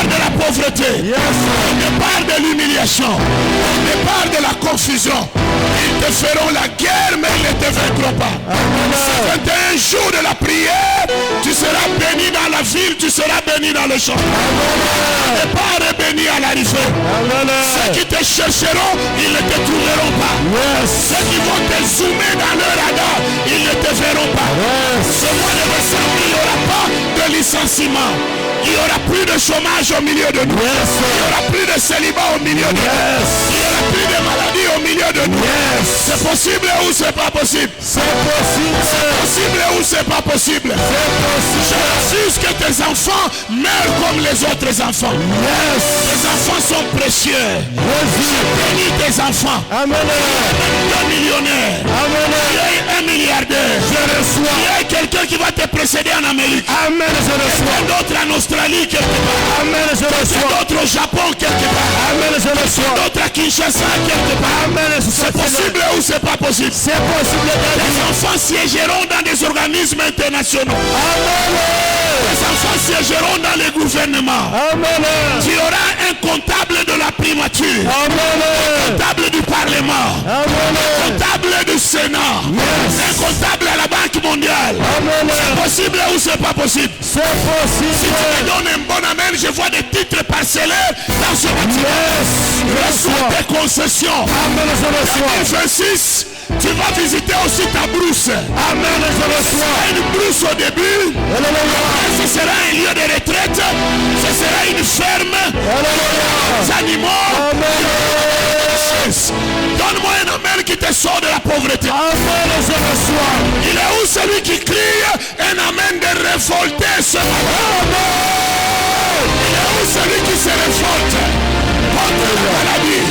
De la pauvreté, au départ de l'humiliation, au départ de la confusion. Ils te feront la guerre, mais ils ne te vaincront pas. C'est un jour de la prière. Tu seras béni dans la ville, tu seras béni dans le champ. Au départ et béni à l'arrivée. Ceux qui te chercheront, ils ne te trouveront pas. Ceux qui vont te zoomer dans leur radar, ils ne te verront pas. Ce mois de décembre, il n'y aura pas de licenciement. Il n'y aura plus de chômage au milieu de nous. Il n'y aura plus de célibat au milieu de nous. Il n'y aura plus de maladie au milieu de nous. C'est possible ou c'est pas possible? C'est possible. C'est possible ou c'est pas possible? Je refuse que tes enfants meurent comme les autres enfants. Tes enfants sont précieux. Je bénis tes enfants. Amen. Un millionnaire. Amen. Un milliardaire. Je reçois. Il y a quelqu'un qui va te précéder en Amérique. Amen, je reçois. Quelqu'un d'autre en Australie quelque part. Amen, je Quelqu'un reçois. d'autre au Japon quelque part. Amen, je reçois. D'autres à Kinshasa quelque part. Amen, C'est possible ou c'est pas possible? C'est possible. Les enfants siégeront dans des organismes internationaux. Amen. Les enfants siégeront dans les gouvernements. Amen. Tu auras un comptable de la primature. Amen. Comptable du Parlement. Amen. Comptable du Sénat. Un comptable à la Banque mondiale. Amen. C'est possible ou c'est pas possible? C'est Si tu possible. me donnes un bon amen, je vois des titres parcellaires dans ce bâtiment. Reçois tes concessions. Amen, je reçois. 2026, tu vas visiter aussi ta brousse. Amen, je reçois. Une brousse au début. Alléluia. Ce sera un lieu de retraite. Ce sera une ferme. Alléluia. Des animaux. Amen. Donne-moi un amen qui te sort de la pauvreté. Amen, je reçois. Il est où celui qui crie un amen de révolté ce matin? Il est où celui qui se révolte contre la maladie,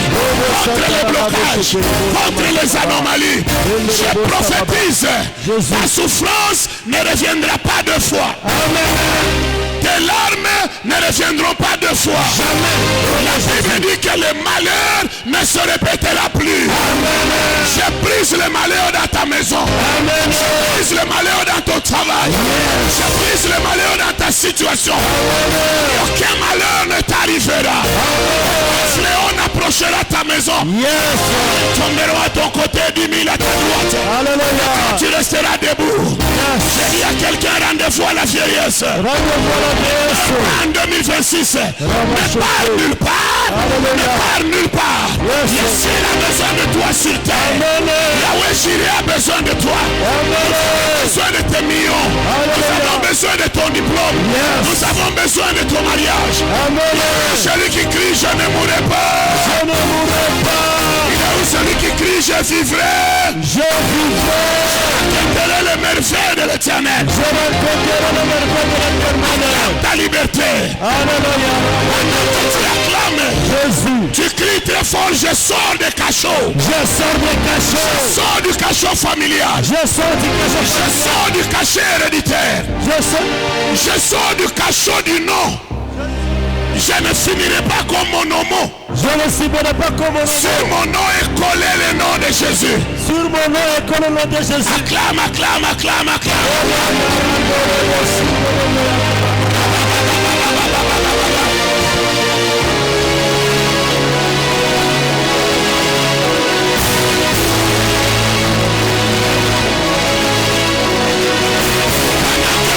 contre les blocages, contre les anomalies? Je prophétise, ta souffrance ne reviendra pas deux fois. Tes larmes ne reviendront pas deux fois. La Bible dit que le malheur ne se répétera plus. Je brise le malheur dans ta maison. Je brise le malheur dans ton travail. Je brise le malheur dans ta situation. Aucun malheur ne t'arrivera. Fléau n'approchera ta maison. Ils tomberont à ton côté, 10 000 à ta droite. Alléluia. Tu resteras debout. J'ai dit à quelqu'un, rendez-vous à la vieillesse. En 2026, ne pars nulle part. Ne pars nulle part. Jésus a besoin de toi sur terre. Yahweh Jireh a besoin de toi. Nous avons besoin de tes millions. Nous avons besoin de ton diplôme. Nous avons besoin de ton mariage. Celui qui crie, je ne mourrai pas. Je ne mourrai pas. Il est où celui qui crie, je vivrai. Je vivrai. Quel est les merveilles de l'Éternel. Je rencontrerai les merveilles de l'Éternel. Ta liberté. Alléluia. Tu acclames. Jésus. Tu cries très fort, je sors des cachots. Je sors des cachots. Je sors du cachot familial. Je sors du cachot Je familial. sors du cachet héréditaire. Je sors du cachot du nom. Je ne finirai pas comme mon homo. Je ne finirai pas comme mon nom. Sur mon nom est collé le nom de Jésus. Sur mon nom est collé le nom de Jésus. Acclame, acclame, acclame, acclame.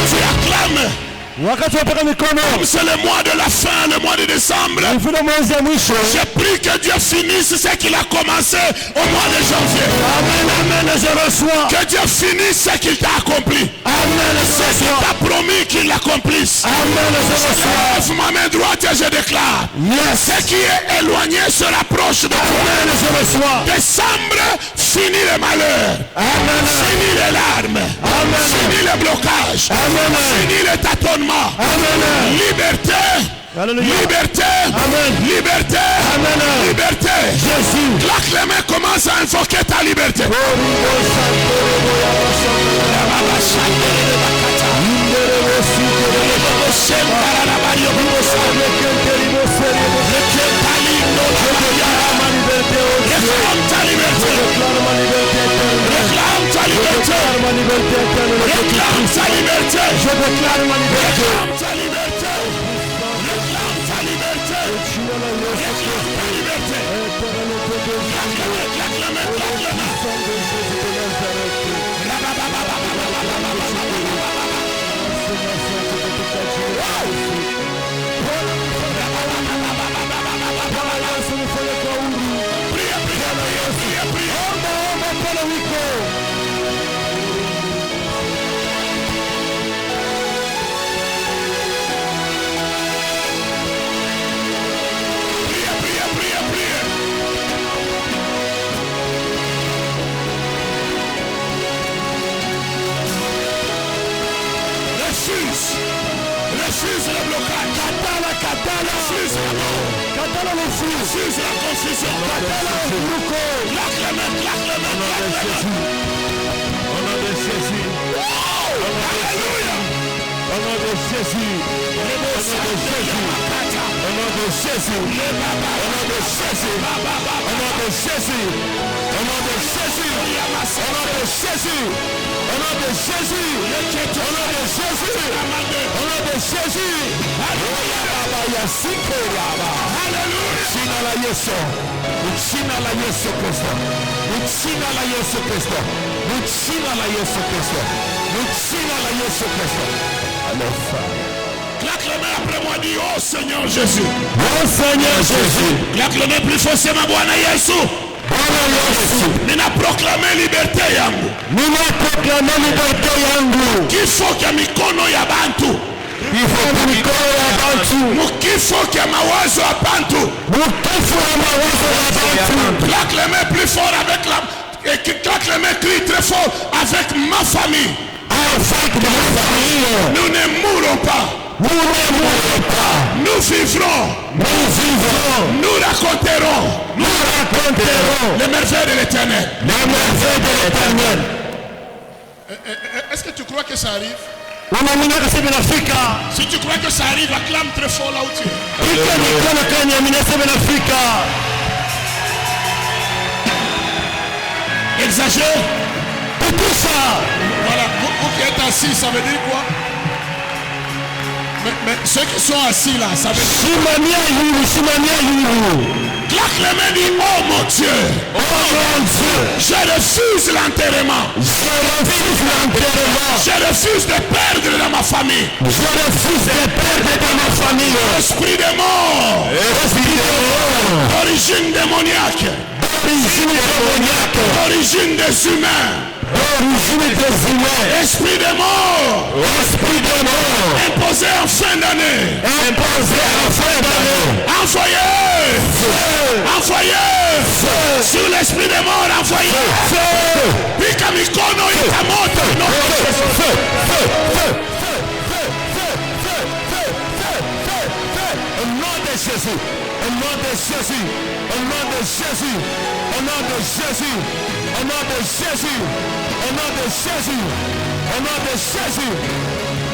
Tu acclames. Wakati wapaka mikono. Comme c'est le mois de la fin, le mois de décembre. Mfuna mwezi ya mwisho. Je prie que Dieu finisse ce qu'il a commencé au mois de janvier. Amen, amen, je reçois. Que Dieu finisse ce qu'il t'a accompli. Amen, je Ce qu'il reçois. t'a promis qu'il l'accomplisse. Amen, je reçois. Lève ma main droite et je déclare. Yes. Ce qui est éloigné se rapproche de toi. Amen, je reçois. Décembre, fini le malheur. Amen. Fini les larmes. Amen. Fini le blocage. Amen. Fini le tâtonnement. Amen. Liberté. Alléluia. Liberté. Amen. Liberté. Amen. Liberté. Jésus. Claque les mains, commence à invoquer ta liberté. Réclame ta liberté. Réclame ta liberté. Réclame ta liberté. Je déclare ma liberté. Réclame ta liberté. Réclame ta liberté. Réclame ta liberté. Claque les mains, claque les mains, claque les mains. Refuse le blocage. Refuse la mort. Refuse la confusion. Claque les mains, claque les mains, claque les mains. Au nom de Jésus. Alléluia. Au nom de Jésus. Au nom de Jésus. Au nom de Jésus. Au nom de Jésus. Au nom de Jésus. Au nom de Jésus. Au nom de Jésus. Au nom de Jésus. Au nom de Jésus. Au nom de Jésus. Alléluia. Jina la Yesu. Jina la Yesu Kristo. Jina la Yesu Kristo. Jina la Yesu Kristo. Jina la Yesu Kristo. Claque les mains après moi, dis oh Seigneur Jésus. Oh Seigneur Jésus. Claque les mains plus forcément, Bwana Yesu. Bwana Yesu. Ninaproclame liberté yangu. Ninaproclame liberté yangu. Kifo kya mikono ya bantu. Kifo kya mikono ya bantu. Mukifo kya mawazo ya bantu. Mukifo ya mawazo ya bantu. Claque les mains plus fort avec la... Et claque les mains, crie très fort avec ma famille. Avec ma famille. Nous ne mourrons pas. Nous ne mourrons pas. Nous vivrons. Nous vivrons. Nous raconterons. Nous raconterons les merveilles de l'Éternel. Les merveilles de l'Éternel. Est-ce que tu crois que ça arrive? Si tu crois que ça arrive, acclame très fort là où tu es. Exagère. Tout ça. Voilà, vous qui êtes assis, ça veut dire quoi? Mais ceux qui sont assis là, ça veut dire... Claque les mains, dit oh mon Dieu. Oh mon Dieu. Je refuse l'enterrement. Je refuse l'enterrement. Je refuse de perdre dans ma famille. Je refuse de perdre dans ma famille. Esprit de mort. Esprit de mort. Origine démoniaque. Origine démoniaque. Origine des humains. Origine des humains. Esprit de mort. Esprit de mort. Imposé en fin d'année. Imposé en fin d'année. Envoyé. Envoyé. Sur l'esprit de mort, envoyé. Pika mikono itamoto. Jésus. Au nom de Jésus. Au nom de Jésus. Au nom de Jésus. Au nom de Jésus. Au nom de Jésus. Au nom de Jésus.